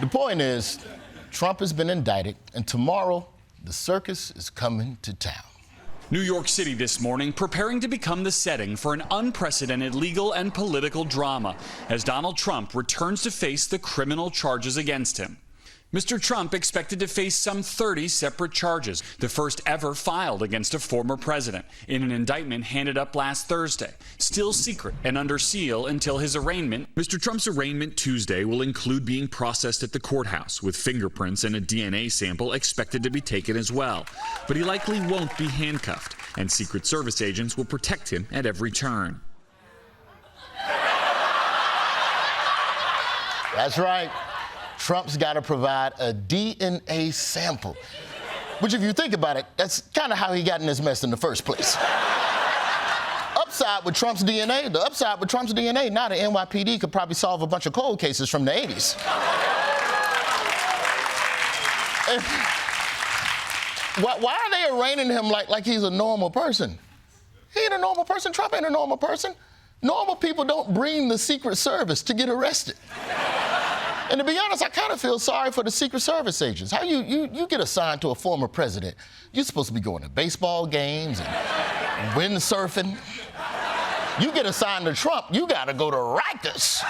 The point is, Trump has been indicted, and tomorrow, the circus is coming to town. New York City this morning preparing to become the setting for an unprecedented legal and political drama as Donald Trump returns to face the criminal charges against him. Mr. Trump expected to face some 30 separate charges, the first ever filed against a former president, in an indictment handed up last Thursday, still secret and under seal until his arraignment. Mr. Trump's arraignment Tuesday will include being processed at the courthouse, with fingerprints and a DNA sample expected to be taken as well. But he likely won't be handcuffed, and Secret Service agents will protect him at every turn. That's right. Trump's got to provide a DNA sample, which, if you think about it, that's kind of how he got in this mess in the first place. Upside with Trump's DNA, now the NYPD could probably solve a bunch of cold cases from the 80s. Why are they arraigning him like he's a normal person? He ain't a normal person. Trump ain't a normal person. Normal people don't bring the Secret Service to get arrested. And to be honest, I kind of feel sorry for the Secret Service agents. How you get assigned to a former president, you're supposed to be going to baseball games and windsurfing. You get assigned to Trump, you gotta go to Rikers.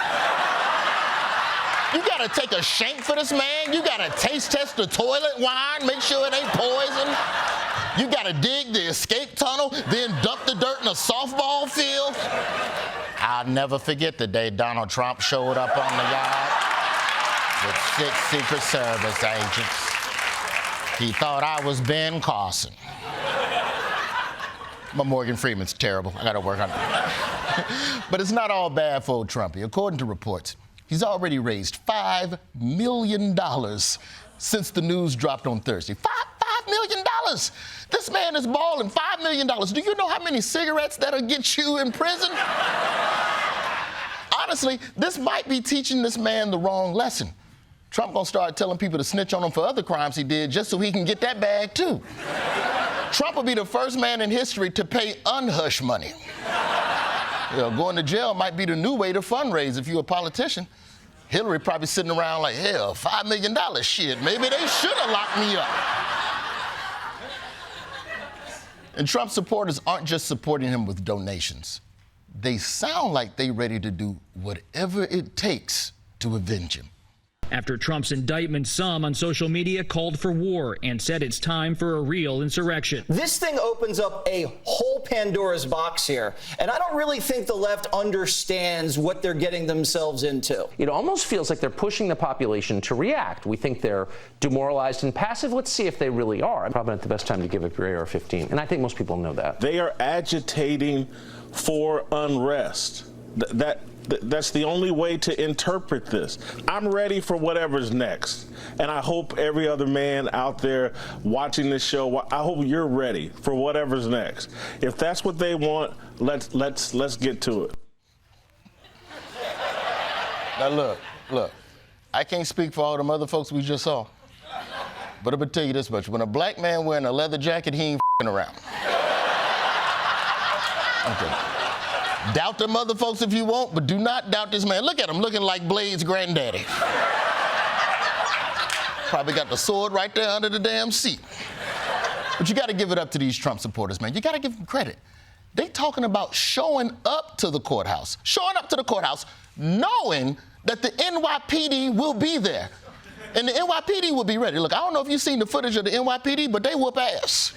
You gotta take a shank for this man. You gotta taste test the toilet wine, make sure it ain't poison. You gotta dig the escape tunnel, then dump the dirt in a softball field. I'll never forget the day Donald Trump showed up on the yard with 6 Secret Service agents. He thought I was Ben Carson. My Morgan Freeman's terrible. I gotta work on it. But it's not all bad for old Trumpy. According to reports, he's already raised $5 million since the news dropped on Thursday. $5 million! This man is balling. $5 million. Do you know how many cigarettes that'll get you in prison? Honestly, this might be teaching this man the wrong lesson. Trump gonna start telling people to snitch on him for other crimes he did just so he can get that bag too. Trump will be the first man in history to pay unhush money. Going to jail might be the new way to fundraise if you're a politician. Hillary probably sitting around like, hell, $5 million, shit, maybe they should have locked me up. And Trump supporters aren't just supporting him with donations. They sound like they're ready to do whatever it takes to avenge him. After Trump's indictment, some on social media called for war and said it's time for a real insurrection. This thing opens up a whole Pandora's box here, and I don't really think the left understands what they're getting themselves into. It almost feels like they're pushing the population to react. We think they're demoralized and passive. Let's see if they really are. Probably not the best time to give up your AR-15, and I think most people know that. They are agitating for unrest. That's the only way to interpret this. I'm ready for whatever's next. And I hope every other man out there watching this show, I hope you're ready for whatever's next. If that's what they want, let's get to it. Now look, I can't speak for all them other folks we just saw. But I'm gonna tell you this much, when a black man wearing a leather jacket, he ain't around. Okay. Doubt them other folks if you want, but do not doubt this man. Look at him, looking like Blade's granddaddy. Probably got the sword right there under the damn seat. But you gotta give it up to these Trump supporters, man. You gotta give them credit. They talking about showing up to the courthouse knowing that the NYPD will be there. And the NYPD will be ready. Look, I don't know if you've seen the footage of the NYPD, but they whoop ass.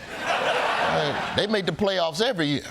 They make the playoffs every year.